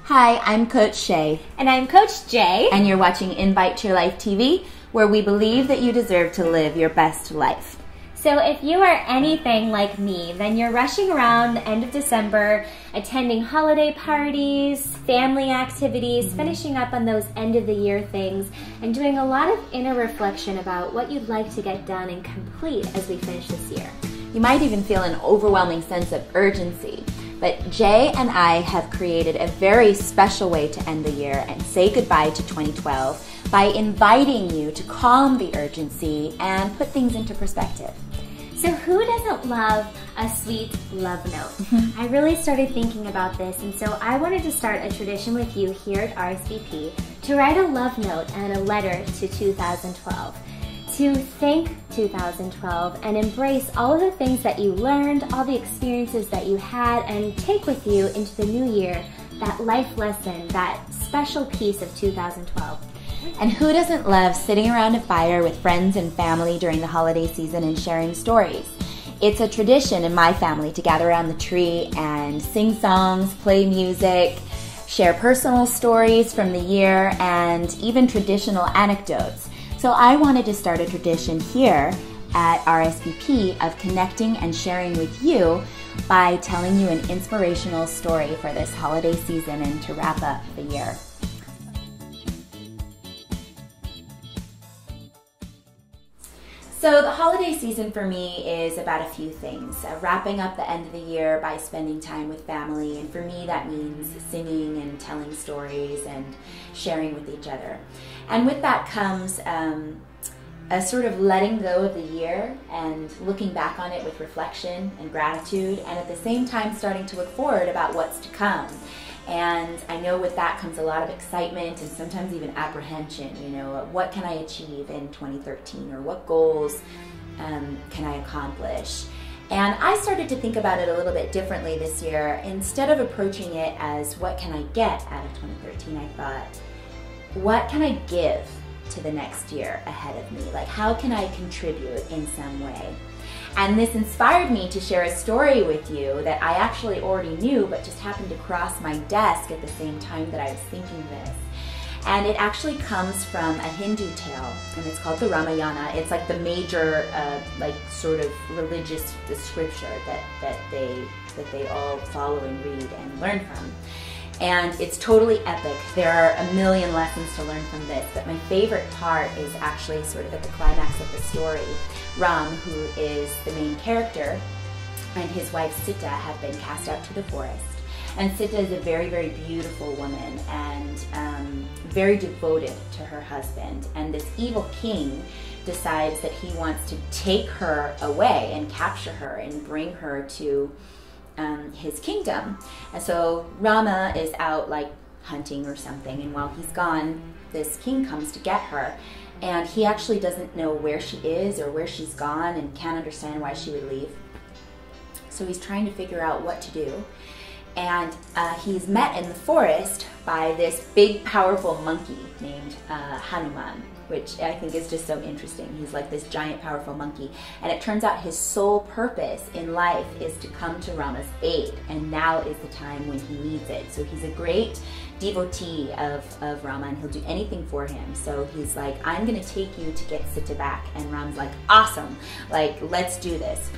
Hi, I'm Coach Shay. And I'm Coach Jay. And you're watching Invite to Your Life TV, where we believe that you deserve to live your best life. So if you are anything like me, then you're rushing around the end of December, attending holiday parties, family activities, finishing up on those end of the year things, and doing a lot of inner reflection about what you'd like to get done and complete as we finish this year. You might even feel an overwhelming sense of urgency. But Jay and I have created a very special way to end the year and say goodbye to 2012 by inviting you to calm the urgency and put things into perspective. So who doesn't love a sweet love note? I really started thinking about this, and so I wanted to start a tradition with you here at RSVP to write a love note and a letter to 2012. To thank 2012 and embrace all of the things that you learned, all the experiences that you had, and take with you into the new year that life lesson, that special piece of 2012. And who doesn't love sitting around a fire with friends and family during the holiday season and sharing stories? It's a tradition in my family to gather around the tree and sing songs, play music, share personal stories from the year, and even traditional anecdotes. So I wanted to start a tradition here at RSVP of connecting and sharing with you by telling you an inspirational story for this holiday season and to wrap up the year. So the holiday season for me is about a few things. Wrapping up the end of the year by spending time with family, and for me that means singing and telling stories and sharing with each other. And with that comes a sort of letting go of the year and looking back on it with reflection and gratitude, and at the same time starting to look forward about what's to come. And I know with that comes a lot of excitement and sometimes even apprehension. You know, what can I achieve in 2013, or what goals can I accomplish? And I started to think about it a little bit differently this year. Instead of approaching it as what can I get out of 2013, I thought, what can I give to the next year ahead of me? Like, how can I contribute in some way? And this inspired me to share a story with you that I actually already knew, but just happened to cross my desk at the same time that I was thinking this. And it actually comes from a Hindu tale, and it's called the Ramayana. It's like the major, like sort of religious scripture that they all follow and read and learn from. And it's totally epic. There are a million lessons to learn from this, but my favorite part is actually sort of at the climax of the story. Ram, who is the main character, and his wife Sita have been cast out to the forest. And Sita is a very, very beautiful woman and very devoted to her husband. And this evil king decides that he wants to take her away and capture her and bring her to his kingdom. And so Rama is out like hunting or something, and while he's gone, this king comes to get her, and he actually doesn't know where she is or where she's gone and can't understand why she would leave. So he's trying to figure out what to do, and he's met in the forest by this big powerful monkey named Hanuman, which I think is just so interesting. He's like this giant powerful monkey, and it turns out his sole purpose in life is to come to Rama's aid, and now is the time when he needs it. So he's a great devotee of Rama, and he'll do anything for him. So he's like, I'm gonna take you to get Sita back, and Rama's like, awesome, like let's do this.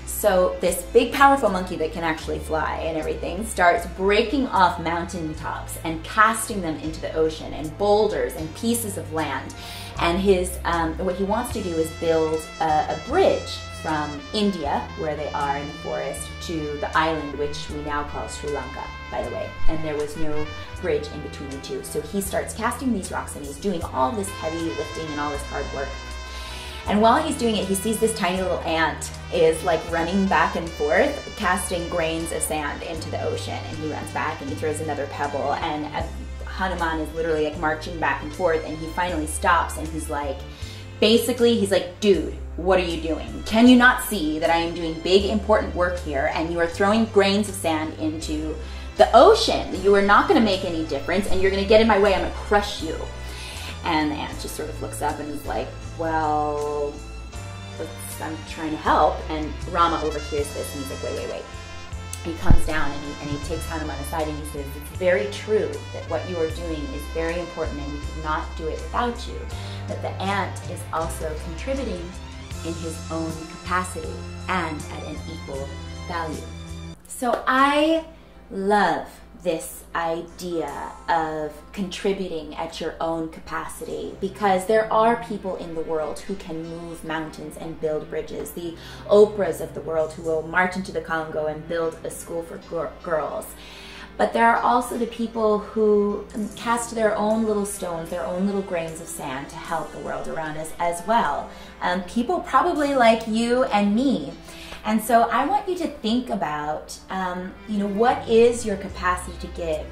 So this big powerful monkey that can actually fly and everything starts breaking off mountain tops and casting them into the ocean, and boulders and pieces of land. And his what he wants to do is build a bridge from India, where they are in the forest, to the island which we now call Sri Lanka, by the way. And there was no bridge in between the two. So he starts casting these rocks, and he's doing all this heavy lifting and all this hard work. And while he's doing it, he sees this tiny little ant is like running back and forth, casting grains of sand into the ocean. And he runs back and he throws another pebble, and Hanuman is literally like marching back and forth, and he finally stops, and he's like, basically, he's like, dude, what are you doing? Can you not see that I am doing big, important work here, and you are throwing grains of sand into the ocean? You are not gonna make any difference, and you're gonna get in my way, I'm gonna crush you. And the ant just sort of looks up and is like, well, I'm trying to help. And Rama overhears this, and he's like, wait. he comes down and he takes Hanuman aside and he says, it's very true that what you are doing is very important and we could not do it without you. But the ant is also contributing in his own capacity and at an equal value. So I love this idea of contributing at your own capacity, because there are people in the world who can move mountains and build bridges. The Oprahs of the world who will march into the Congo and build a school for girls. But there are also the people who cast their own little stones, their own little grains of sand to help the world around us as well. People probably like you and me. And so I want you to think about, what is your capacity to give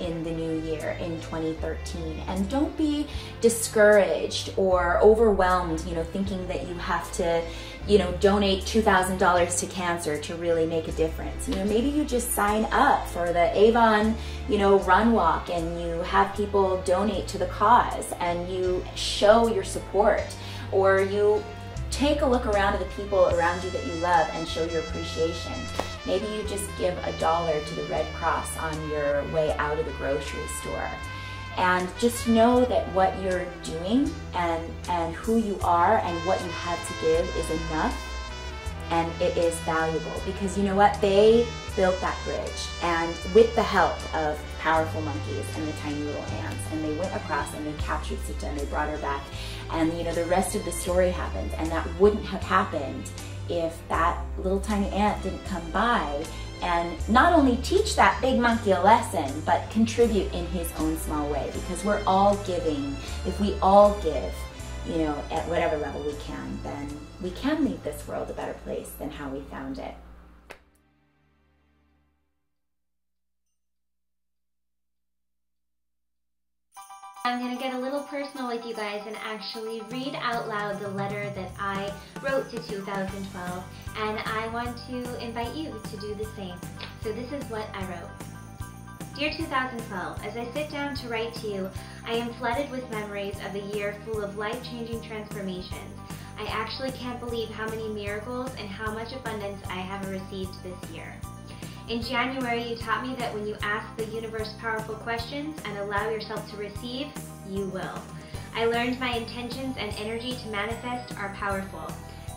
in the new year, in 2013? And don't be discouraged or overwhelmed, thinking that you have to, donate $2,000 to cancer to really make a difference. Maybe you just sign up for the Avon, run walk, and you have people donate to the cause and you show your support, or you take a look around at the people around you that you love and show your appreciation. Maybe you just give $1 to the Red Cross on your way out of the grocery store. And just know that what you're doing and who you are and what you have to give is enough, and it is valuable, because you know what? They built that bridge, and with the help of powerful monkeys and the tiny little ants, and they went across and they captured Sita and they brought her back, and the rest of the story happened. And that wouldn't have happened if that little tiny ant didn't come by and not only teach that big monkey a lesson, but contribute in his own small way, because we're all giving. If we all give, at whatever level we can, then we can leave this world a better place than how we found it. I'm going to get a little personal with you guys and actually read out loud the letter that I wrote to 2012, and I want to invite you to do the same. So this is what I wrote. Dear 2012, as I sit down to write to you, I am flooded with memories of a year full of life-changing transformations. I actually can't believe how many miracles and how much abundance I have received this year. In January, you taught me that when you ask the universe powerful questions and allow yourself to receive, you will. I learned my intentions and energy to manifest are powerful.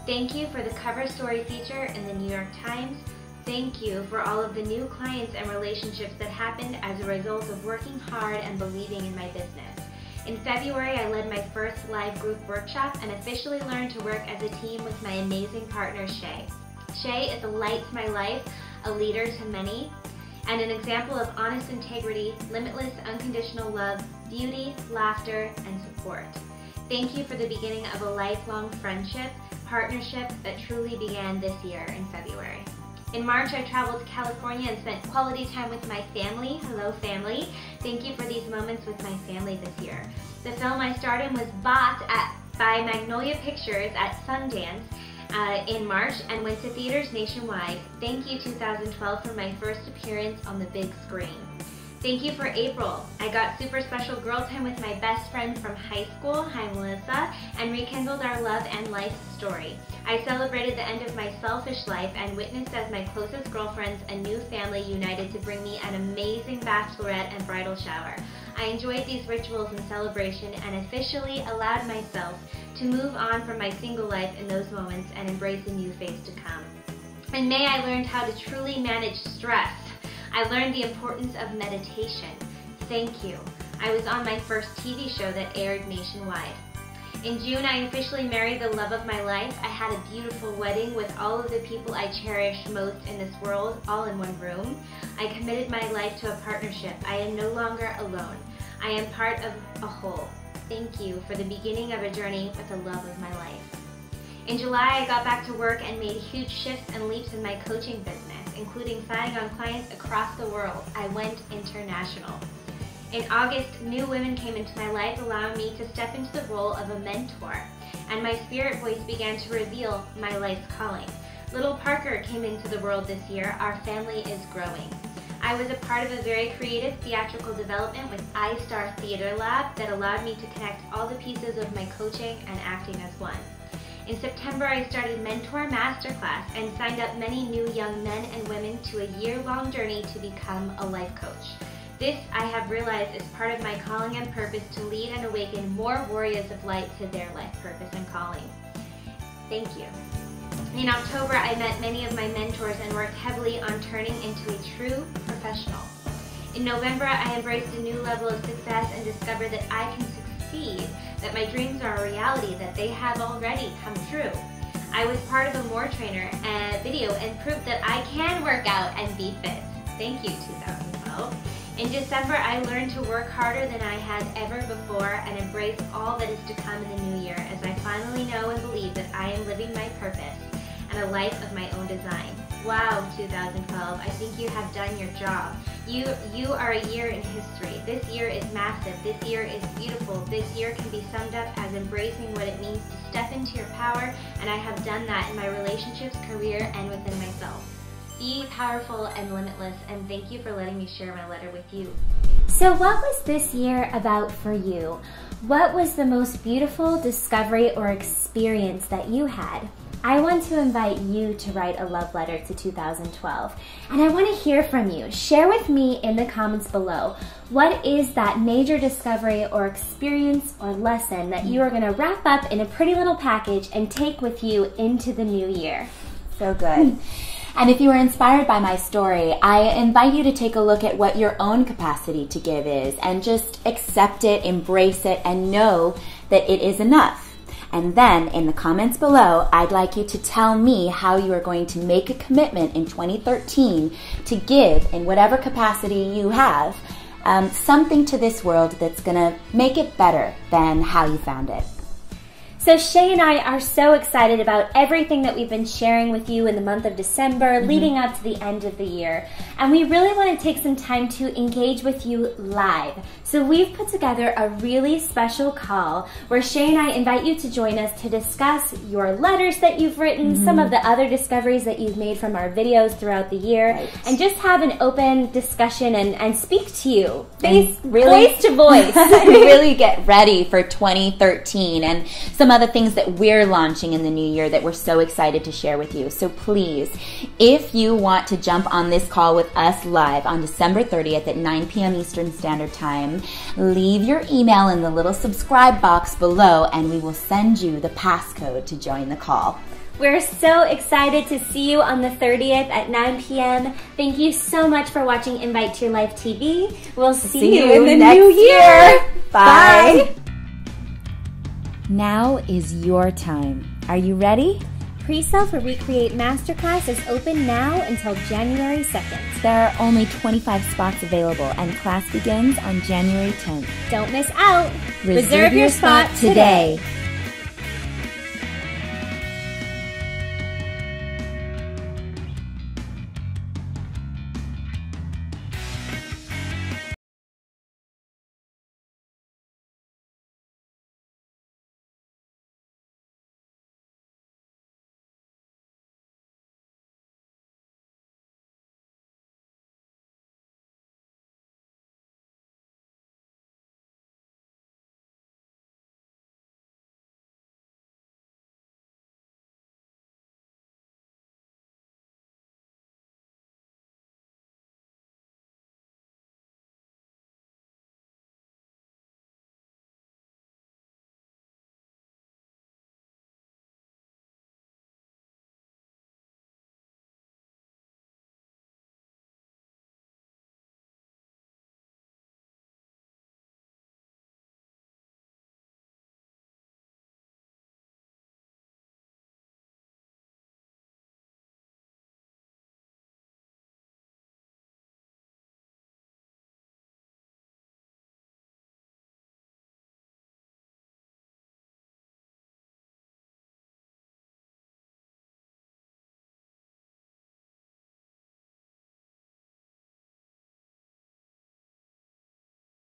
Thank you for the cover story feature in the New York Times. Thank you for all of the new clients and relationships that happened as a result of working hard and believing in my business. In February, I led my first live group workshop and officially learned to work as a team with my amazing partner, Shay. Shay is a light to my life, a leader to many, and an example of honest integrity, limitless unconditional love, beauty, laughter, and support. Thank you for the beginning of a lifelong friendship, partnership that truly began this year in February. In March, I traveled to California and spent quality time with my family. Hello, family. Thank you for these moments with my family this year. The film I starred in was bought by Magnolia Pictures at Sundance in March and went to theaters nationwide. Thank you 2012 for my first appearance on the big screen. Thank you for April. I got super special girl time with my best friend from high school, hi Melissa, and rekindled our love and life story. I celebrated the end of my selfish life and witnessed as my closest girlfriends and new family united to bring me an amazing bachelorette and bridal shower. I enjoyed these rituals and celebration and officially allowed myself to move on from my single life in those moments and embrace a new phase to come. In May, I learned how to truly manage stress. I learned the importance of meditation. Thank you. I was on my first TV show that aired nationwide. In June, I officially married the love of my life. I had a beautiful wedding with all of the people I cherish most in this world, all in one room. I committed my life to a partnership. I am no longer alone. I am part of a whole. Thank you for the beginning of a journey with the love of my life. In July, I got back to work and made huge shifts and leaps in my coaching business, including signing on clients across the world. I went international. In August, new women came into my life, allowing me to step into the role of a mentor, and my spirit voice began to reveal my life's calling. Little Parker came into the world this year. Our family is growing. I was a part of a very creative theatrical development with iStar Theater Lab that allowed me to connect all the pieces of my coaching and acting as one. In September, I started Mentor Masterclass and signed up many new young men and women to a year-long journey to become a life coach. This, I have realized, is part of my calling and purpose to lead and awaken more warriors of light to their life purpose and calling. Thank you. In October, I met many of my mentors and worked heavily on turning into a true professional. In November, I embraced a new level of success and discovered that I can succeed, that my dreams are a reality, that they have already come true. I was part of a More Trainer video and proved that I can work out and be fit. Thank you, 2012. In December, I learned to work harder than I had ever before and embrace all that is to come in the new year, as I finally know and believe that I am living my purpose and a life of my own design. Wow, 2012, I think you have done your job. You are a year in history. This year is massive. This year is beautiful. This year can be summed up as embracing what it means to step into your power, and I have done that in my relationships, career, and within myself. Be powerful and limitless, and thank you for letting me share my letter with you. So what was this year about for you? What was the most beautiful discovery or experience that you had? I want to invite you to write a love letter to 2012, and I want to hear from you. Share with me in the comments below, what is that major discovery or experience or lesson that you are going to wrap up in a pretty little package and take with you into the new year? So good. And if you were inspired by my story, I invite you to take a look at what your own capacity to give is and just accept it, embrace it, and know that it is enough. And then in the comments below, I'd like you to tell me how you are going to make a commitment in 2013 to give in whatever capacity you have something to this world that's going to make it better than how you found it. So Shay and I are so excited about everything that we've been sharing with you in the month of December, leading up to the end of the year. And we really want to take some time to engage with you live. So we've put together a really special call where Shay and I invite you to join us to discuss your letters that you've written, some of the other discoveries that you've made from our videos throughout the year, and just have an open discussion and speak to you, voice to voice. Really get ready for 2013 and some other things that we're launching in the new year that we're so excited to share with you. So please, if you want to jump on this call with us live on December 30th at 9 p.m. Eastern Standard Time, leave your email in the little subscribe box below and we will send you the passcode to join the call. We're so excited to see you on the 30th at 9 p.m. Thank you so much for watching Invite to Your Life TV. We'll see you in the new year. Bye. Now is your time. Are you ready? Pre-sale for Recreate Masterclass is open now until January 2nd. There are only 25 spots available and class begins on January 10th. Don't miss out. Reserve your spot today.